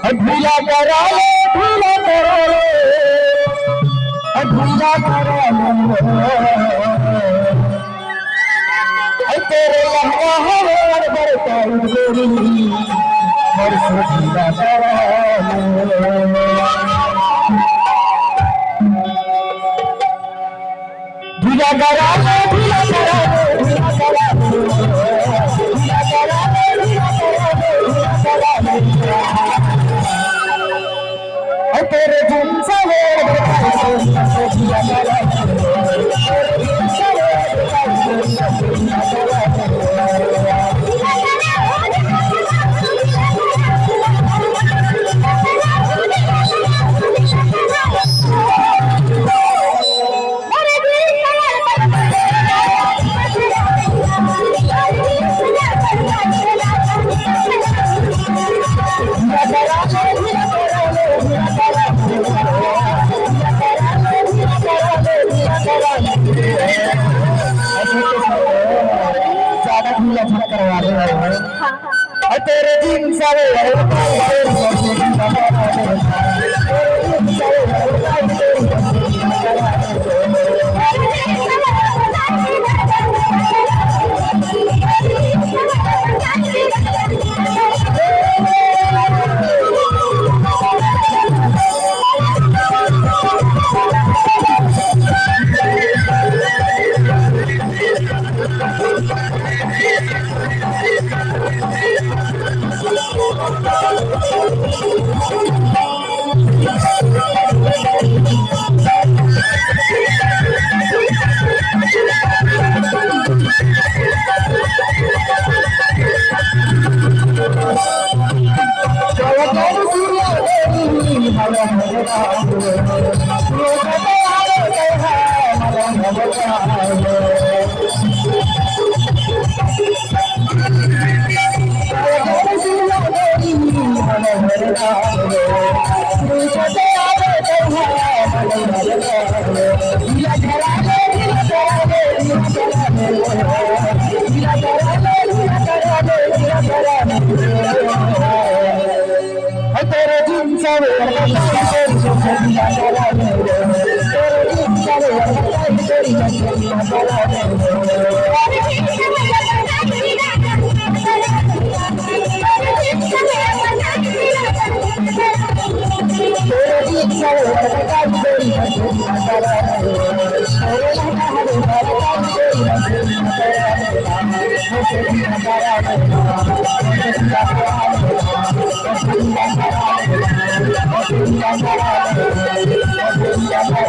ढीला करा ढीला करा ढीला करा तेरे लहंगा हवार बरता गोरी बरस ढीला करा ढीला करा ढीला करा ढीला करा ढीला करा तेरे झुमसा करवा रहे हैं तेरे दिन सारे Thank you.